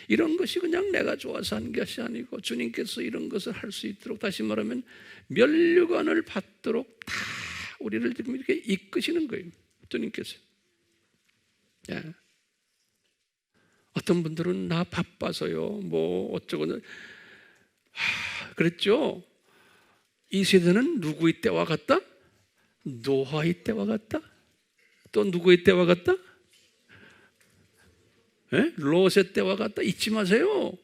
이런 것이 그냥 내가 좋아서 한 것이 아니고 주님께서 이런 것을 할 수 있도록, 다시 말하면 면류관을 받도록 다 우리를 지금 이렇게 이끄시는 거예요. 주님께서. 예. 어떤 분들은 나 바빠서요, 뭐 어쩌고 그랬죠. 이 세대는 누구의 때와 같다? 노아의 때와 같다? 또 누구의 때와 같다? 예? 롯의 때와 같다? 잊지 마세요.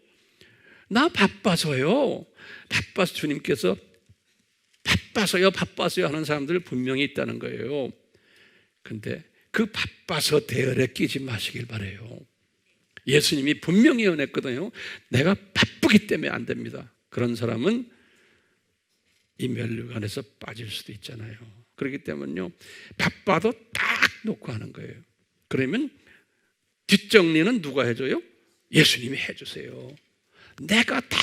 나 바빠서요. 바빠서 주님께서 바빠서요 하는 사람들 분명히 있다는 거예요. 근데 그 바빠서 대열에 끼지 마시길 바라요. 예수님이 분명히 예언했거든요. 내가 바쁘기 때문에 안 됩니다. 그런 사람은 이 면류관에서 빠질 수도 있잖아요. 그렇기 때문에요, 바빠도 딱 놓고 하는 거예요. 그러면 뒷정리는 누가 해줘요? 예수님이 해주세요. 내가 다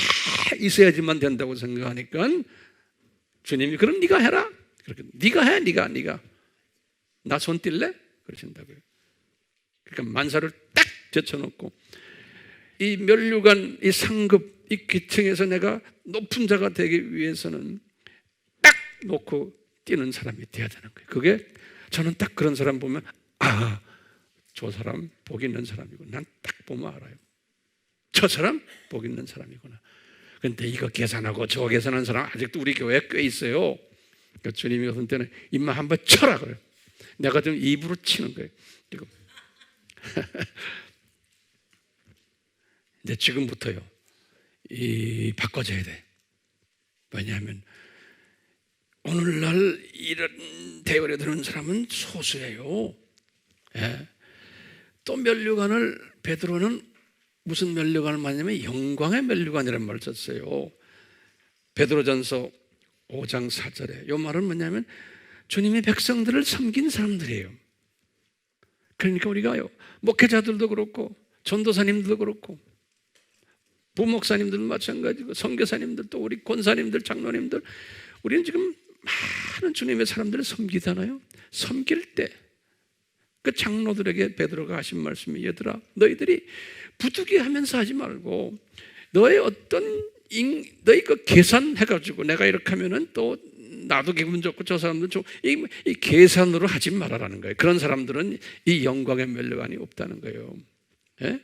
있어야지만 된다고 생각하니까 주님이 그럼 네가 해라. 그렇게 네가 해, 네가 나 손 띨래? 그러신다고요. 그러니까 만사를 딱 제쳐놓고 이 면류관, 이 상급, 이 계층에서 내가 높은 자가 되기 위해서는 딱 놓고 뛰는 사람이 돼야 되는 거예요. 그게 저는 딱 그런 사람 보면 저 사람 복 있는 사람이고, 난 딱 보면 알아요. 저 사람 복 있는 사람이구나. 그런데 이거 계산하고 저거 계산하는 사람 아직도 우리 교회에 꽤 있어요. 그러니까 주님이 어떤 때는 입만 한번 쳐라 그래요. 내가 좀 입으로 치는 거예요. 지금. 이제 지금부터요, 바꿔줘야 돼. 왜냐하면 오늘날 이런 대열에 드는 사람은 소수예요. 예. 또 면류관을, 베드로는 무슨 면류관을 말하냐면 영광의 면류관이라는 말을 썼어요. 베드로전서 5장 4절에 이 말은 뭐냐면 주님의 백성들을 섬긴 사람들이에요. 그러니까 우리가요, 목회자들도 그렇고 전도사님들도 그렇고 부목사님들도 마찬가지고 선교사님들, 또 우리 권사님들, 장로님들, 우리는 지금 많은 주님의 사람들을 섬기잖아요. 섬길 때 그 장로들에게 베드로가 하신 말씀이, 얘들아 너희들이 부득이하면서 하지 말고 너의 너희 그 계산해가지고 내가 이렇게 하면은 또 나도 기분 좋고 저 사람도 좋고 이 계산으로 하지 말아라는 거예요. 그런 사람들은 이 영광의 면류관이 없다는 거예요. 예?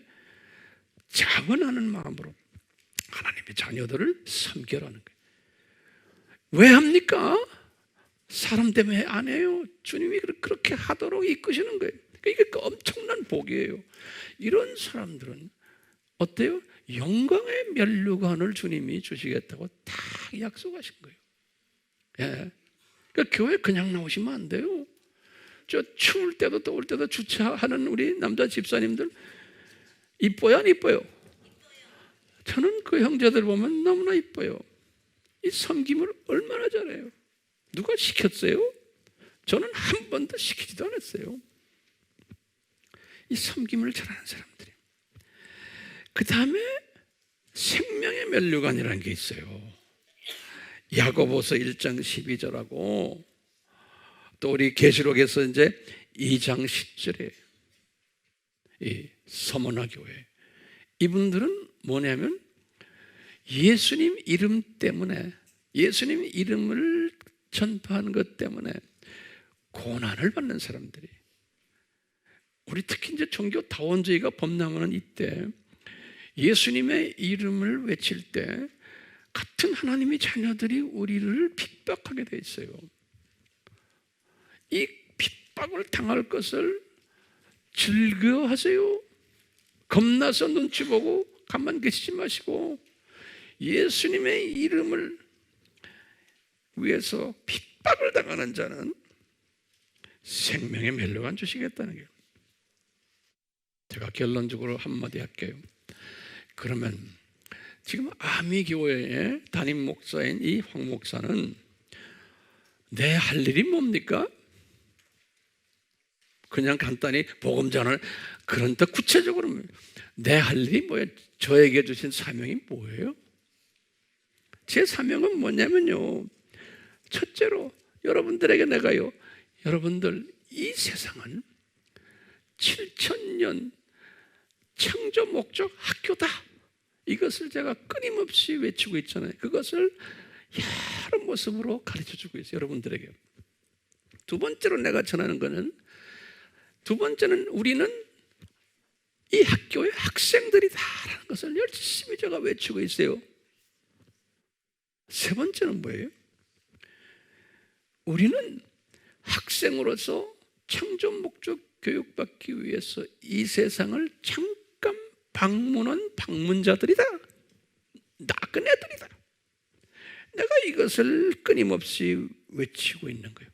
자원하는 마음으로 하나님의 자녀들을 섬겨라는 거예요. 왜 합니까? 사람 때문에 안 해요. 주님이 그렇게 하도록 이끄시는 거예요. 이게 엄청난 복이에요. 이런 사람들은 어때요? 영광의 면류관을 주님이 주시겠다고 다 약속하신 거예요. 예. 그러니까 교회 그냥 나오시면 안 돼요. 저 추울 때도 더울 때도 주차하는 우리 남자 집사님들 이뻐요, 안 이뻐요? 저는 그 형제들 보면 너무나 이뻐요. 이 섬김을 얼마나 잘해요. 누가 시켰어요? 저는 한 번도 시키지도 않았어요. 이 섬김을 잘하는 사람들이. 그 다음에 생명의 면류관이라는 게 있어요. 야고보서 1장 12절하고 또 우리 계시록에서 이제 2장 10절에 이 서머나 교회, 이분들은 뭐냐면 예수님 이름 때문에 예수님 이름을 전파하는 것 때문에 고난을 받는 사람들이, 우리 특히 이제 종교 다원주의가 범람하는 이때 예수님의 이름을 외칠 때 같은 하나님의 자녀들이 우리를 핍박하게 돼 있어요. 이 핍박을 당할 것을 즐거워하세요? 겁나서 눈치 보고 가만 계시지 마시고 예수님의 이름을 위해서 핍박을 당하는 자는 생명의 멸류관 주시겠다는 거예요. 제가 결론적으로 한마디 할게요. 그러면 지금 아미교회의 담임 목사인 이 황 목사는 내 할 일이 뭡니까? 그냥 간단히 복음 전을, 그런데 구체적으로 내 할 일이 뭐예요? 저에게 주신 사명이 뭐예요? 제 사명은 뭐냐면요, 첫째로 여러분들에게 내가요, 여러분들 이 세상은 7,000년 창조 목적 학교다, 이것을 제가 끊임없이 외치고 있잖아요. 그것을 여러 모습으로 가르쳐주고 있어요, 여러분들에게. 두 번째로 내가 전하는 것은, 두 번째는 우리는 이 학교의 학생들이다라는 것을 열심히 제가 외치고 있어요. 세 번째는 뭐예요? 우리는 학생으로서 창조 목적 교육받기 위해서 이 세상을 잠깐 방문한 방문자들이다, 나그네들이다. 내가 이것을 끊임없이 외치고 있는 거예요.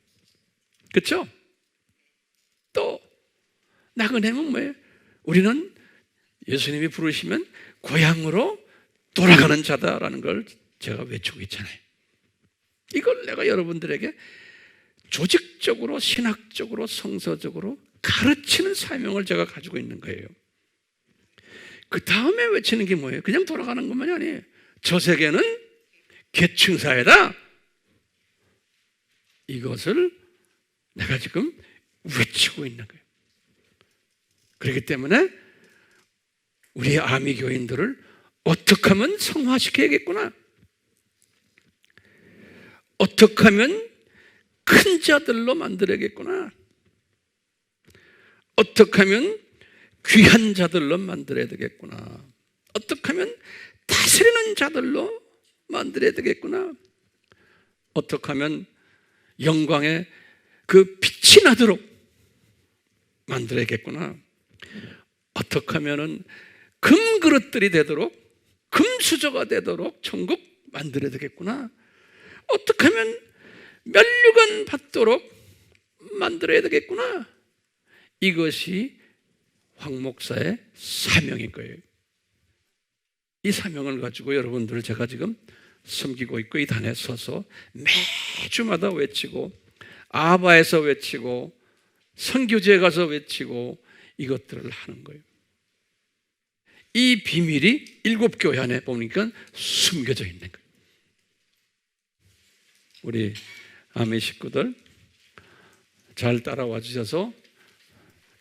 그렇죠? 또 나그네는 뭐예요? 우리는 예수님이 부르시면 고향으로 돌아가는 자다라는 걸 제가 외치고 있잖아요. 이걸 내가 여러분들에게 조직적으로, 신학적으로, 성서적으로 가르치는 사명을 제가 가지고 있는 거예요. 그 다음에 외치는 게 뭐예요? 그냥 돌아가는 것만이 아니에요. 저 세계는 계층사회다, 이것을 내가 지금 외치고 있는 거예요. 그렇기 때문에 우리 아미 교인들을 어떻게 하면 성화시켜야겠구나, 어떻게 하면 큰 자들로 만들어야겠구나, 어떻게 하면 귀한 자들로 만들어야 되겠구나, 어떻게 하면 다스리는 자들로 만들어야 되겠구나, 어떻게 하면 영광의 그 빛이 나도록 만들어야겠구나, 어떻게 하면 금그릇들이 되도록, 금수저가 되도록 천국 만들어야 되겠구나, 어떻게 하면 멸류관 받도록 만들어야 되겠구나. 이것이 황 목사의 사명인 거예요. 이 사명을 가지고 여러분들을 제가 지금 섬기고 있고, 이 단에 서서 매주마다 외치고, 아바에서 외치고, 선교지에 가서 외치고, 이것들을 하는 거예요. 이 비밀이 7교회 안에 보니까 숨겨져 있는 거예요. 우리 아미 식구들 잘 따라와 주셔서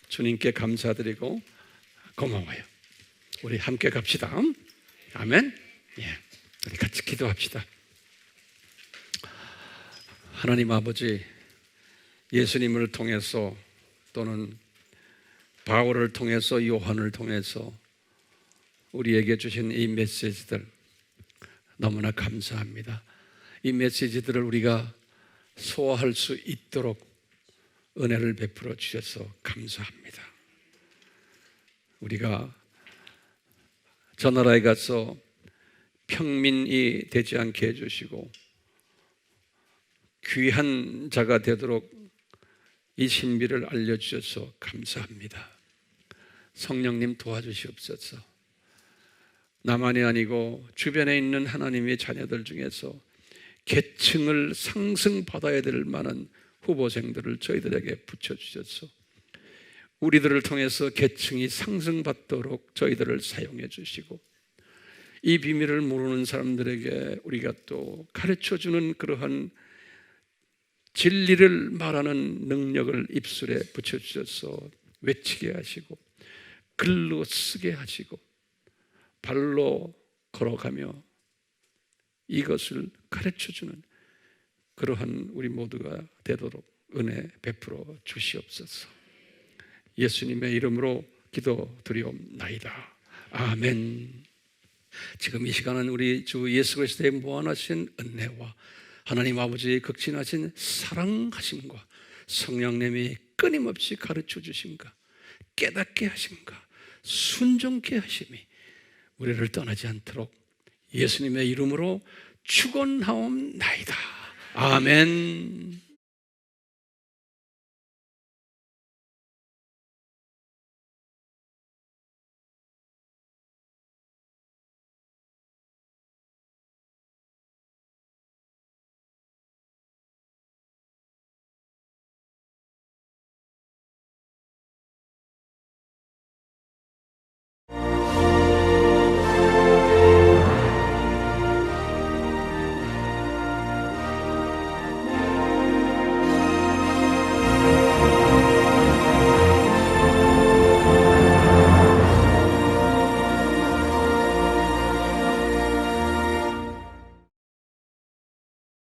주님께 감사드리고 고마워요. 우리 함께 갑시다. 아멘. 예, 우리 같이 기도합시다. 하나님 아버지, 예수님을 통해서 또는 바울을 통해서, 요한을 통해서 우리에게 주신 이 메시지들 너무나 감사합니다. 이 메시지들을 우리가 소화할 수 있도록 은혜를 베풀어 주셔서 감사합니다. 우리가 저 나라에 가서 평민이 되지 않게 해주시고 귀한 자가 되도록 이 신비를 알려주셔서 감사합니다. 성령님 도와주시옵소서. 나만이 아니고 주변에 있는 하나님의 자녀들 중에서 계층을 상승받아야 될 만한 후보생들을 저희들에게 붙여주셔서 우리들을 통해서 계층이 상승받도록 저희들을 사용해 주시고, 이 비밀을 모르는 사람들에게 우리가 또 가르쳐주는 그러한 진리를 말하는 능력을 입술에 붙여주셔서 외치게 하시고, 글로 쓰게 하시고, 발로 걸어가며 이것을 가르쳐주는 그러한 우리 모두가 되도록 은혜 베풀어 주시옵소서. 예수님의 이름으로 기도드리옵나이다. 아멘. 지금 이 시간은 우리 주 예수 그리스도의 무한하신 은혜와 하나님 아버지의 극진하신 사랑하심과 성령님이 끊임없이 가르쳐 주심과 깨닫게 하심과 순종케 하심이 우리를 떠나지 않도록 예수님의 이름으로 축원하옵나이다. 아멘.